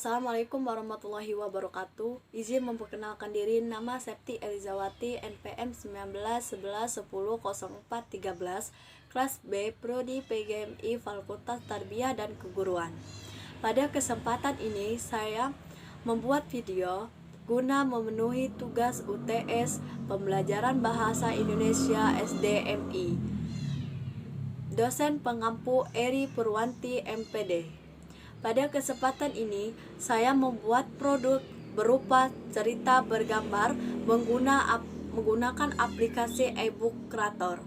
Assalamualaikum warahmatullahi wabarakatuh. Izin memperkenalkan diri, nama Septi Elizawati, NPM 1911100413, kelas B, Prodi PGMI, Fakultas Tarbiyah dan Keguruan. Pada kesempatan ini, saya membuat video guna memenuhi tugas UTS Pembelajaran Bahasa Indonesia SDMI. Dosen pengampu Eri Purwanti, MPD. Pada kesempatan ini, saya membuat produk berupa cerita bergambar menggunakan aplikasi e-book Creator.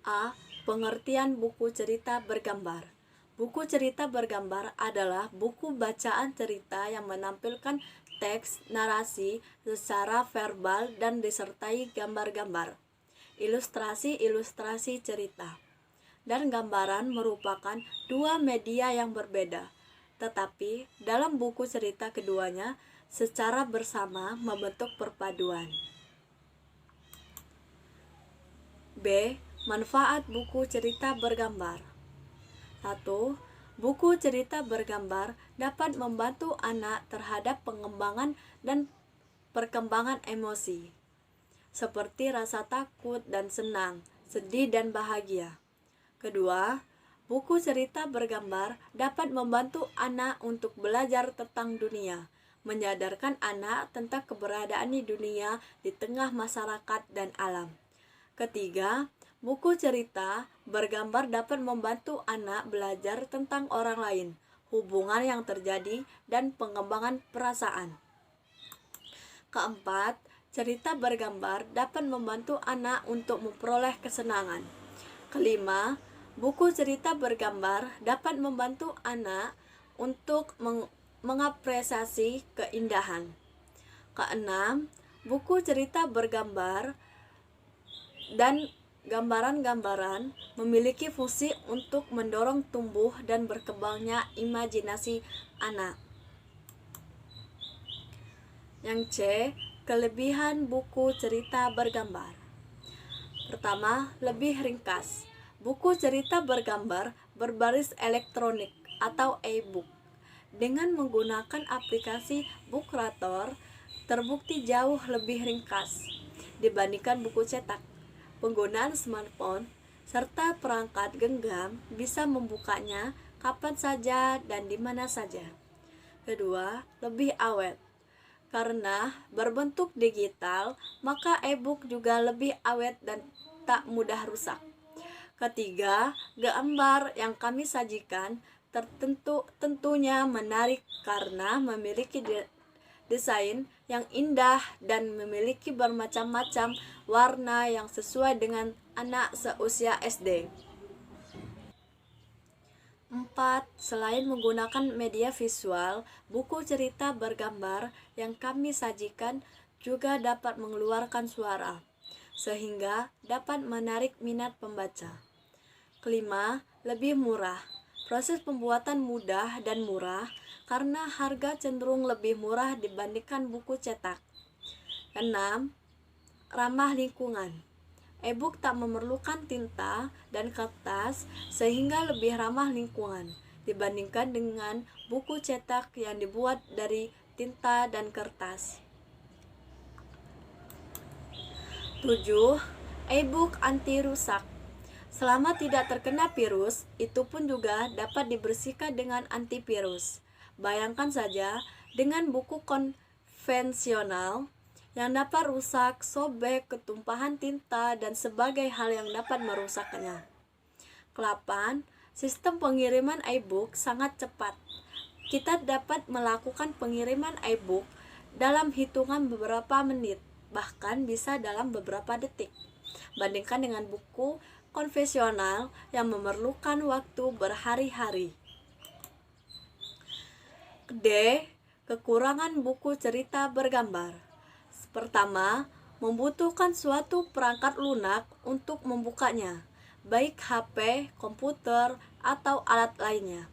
A. Pengertian buku cerita bergambar. Buku cerita bergambar adalah buku bacaan cerita yang menampilkan teks narasi secara verbal dan disertai gambar-gambar, ilustrasi cerita, dan gambaran merupakan dua media yang berbeda, tetapi dalam buku cerita keduanya secara bersama membentuk perpaduan. B. Manfaat buku cerita bergambar. 1. Buku cerita bergambar dapat membantu anak terhadap pengembangan dan perkembangan emosi, seperti rasa takut dan senang, sedih dan bahagia. Kedua, buku cerita bergambar dapat membantu anak untuk belajar tentang dunia, menyadarkan anak tentang keberadaan di dunia di tengah masyarakat dan alam. Ketiga, buku cerita bergambar dapat membantu anak belajar tentang orang lain, hubungan yang terjadi, dan pengembangan perasaan. Keempat, cerita bergambar dapat membantu anak untuk memperoleh kesenangan. Kelima, buku cerita bergambar dapat membantu anak untuk mengapresiasi keindahan. Keenam, buku cerita bergambar dan gambaran-gambaran memiliki fungsi untuk mendorong tumbuh dan berkembangnya imajinasi anak. Yang C. Kelebihan buku cerita bergambar. Pertama, lebih ringkas. Buku cerita bergambar berbasis elektronik atau e-book dengan menggunakan aplikasi Book Creator terbukti jauh lebih ringkas dibandingkan buku cetak. Penggunaan smartphone serta perangkat genggam bisa membukanya kapan saja dan di mana saja. Kedua, lebih awet. Karena berbentuk digital, maka e-book juga lebih awet dan tak mudah rusak. Ketiga, gambar yang kami sajikan tentunya menarik karena memiliki desain yang indah dan memiliki bermacam-macam warna yang sesuai dengan anak seusia SD. 4. Selain menggunakan media visual, buku cerita bergambar yang kami sajikan juga dapat mengeluarkan suara, sehingga dapat menarik minat pembaca. Kelima, lebih murah. Proses pembuatan mudah dan murah karena harga cenderung lebih murah dibandingkan buku cetak. 6. Ramah lingkungan. E-book tak memerlukan tinta dan kertas sehingga lebih ramah lingkungan dibandingkan dengan buku cetak yang dibuat dari tinta dan kertas. 7. E-book anti rusak. Selama tidak terkena virus, itu pun juga dapat dibersihkan dengan antivirus. Bayangkan saja dengan buku konvensional yang dapat rusak, sobek, ketumpahan tinta, dan sebagai hal yang dapat merusaknya. 8. Sistem pengiriman e-book sangat cepat. Kita dapat melakukan pengiriman e-book dalam hitungan beberapa menit, bahkan bisa dalam beberapa detik, bandingkan dengan buku konvensional yang memerlukan waktu berhari-hari. D. Kekurangan buku cerita bergambar. Pertama, membutuhkan suatu perangkat lunak untuk membukanya, baik HP, komputer, atau alat lainnya,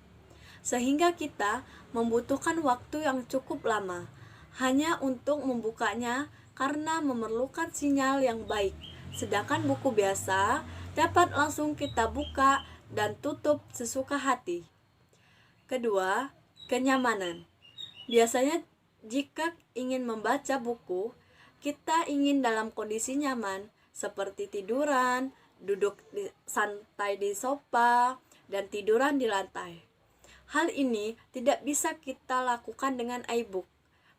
sehingga kita membutuhkan waktu yang cukup lama hanya untuk membukanya karena memerlukan sinyal yang baik, sedangkan buku biasa dapat langsung kita buka dan tutup sesuka hati. Kedua, kenyamanan. Biasanya jika ingin membaca buku, kita ingin dalam kondisi nyaman, seperti tiduran, duduk santai di sofa, dan tiduran di lantai. Hal ini tidak bisa kita lakukan dengan iBook,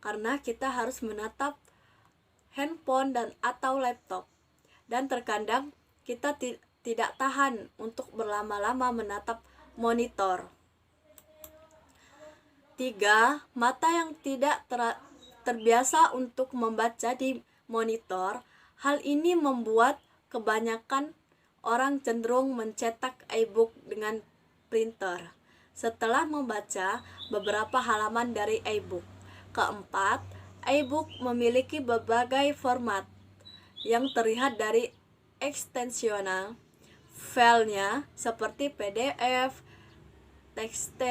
karena kita harus menatap handphone dan atau laptop, dan terkadang kita tidak tahan untuk berlama-lama menatap monitor. 3. Mata yang tidak terbiasa untuk membaca di monitor. Hal ini membuat kebanyakan orang cenderung mencetak iBook dengan printer setelah membaca beberapa halaman dari iBook. Keempat, iBook memiliki berbagai format yang terlihat dari ekstensional filenya seperti PDF, TXT,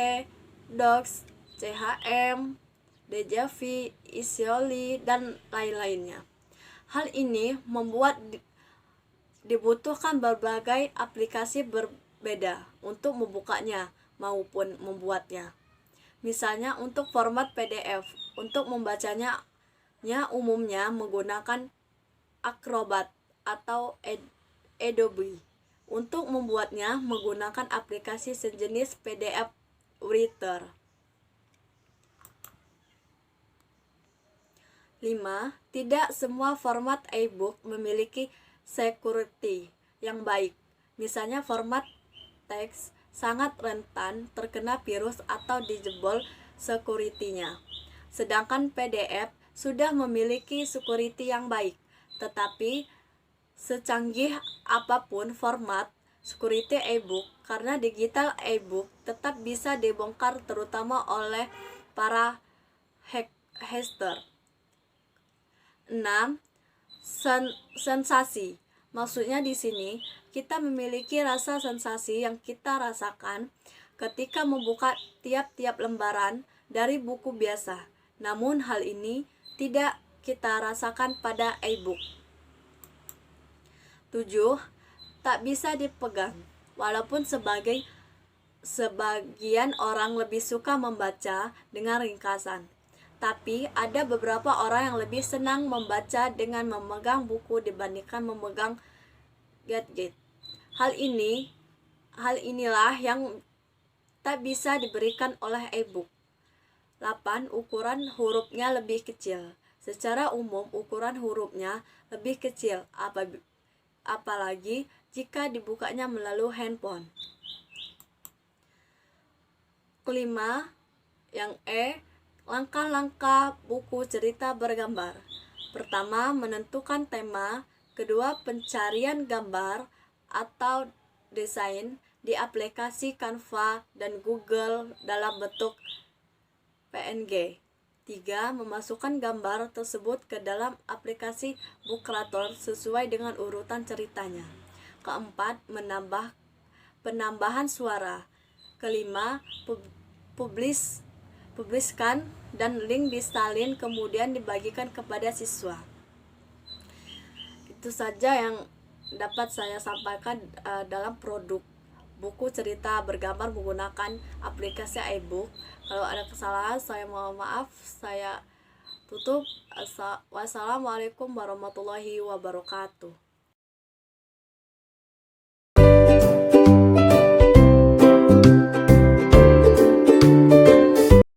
Docs, CHM, DJV, Isioli, dan lain-lainnya. Hal ini membuat dibutuhkan berbagai aplikasi berbeda untuk membukanya maupun membuatnya. Misalnya untuk format PDF, untuk membacanya umumnya menggunakan Acrobat atau Adobe. Untuk membuatnya menggunakan aplikasi sejenis PDF Writer. 5. Tidak semua format iBook memiliki security yang baik. Misalnya format teks sangat rentan terkena virus atau dijebol security-nya. Sedangkan PDF sudah memiliki security yang baik. Tetapi secanggih apapun format security iBook, karena digital iBook tetap bisa dibongkar terutama oleh para hacker. 6. Sensasi. Maksudnya di sini kita memiliki rasa sensasi yang kita rasakan ketika membuka tiap-tiap lembaran dari buku biasa. Namun hal ini tidak kita rasakan pada iBook. 7. Tak bisa dipegang. Walaupun sebagian orang lebih suka membaca dengan ringkasan, tapi ada beberapa orang yang lebih senang membaca dengan memegang buku dibandingkan memegang gadget. Hal inilah yang tak bisa diberikan oleh iBook. 8. Ukuran hurufnya lebih kecil. Secara umum ukuran hurufnya lebih kecil, apalagi jika dibukanya melalui handphone. Kelima, yang langkah-langkah buku cerita bergambar. Pertama, menentukan tema. Kedua, pencarian gambar atau desain di aplikasi Canva dan Google dalam bentuk PNG. 3. Memasukkan gambar tersebut ke dalam aplikasi Bookrator sesuai dengan urutan ceritanya. Keempat, penambahan suara. Kelima, publiskan dan link disalin kemudian dibagikan kepada siswa. Itu saja yang dapat saya sampaikan dalam produk buku cerita bergambar menggunakan aplikasi iBook. Kalau ada kesalahan saya mohon maaf, saya tutup. Wassalamualaikum warahmatullahi wabarakatuh.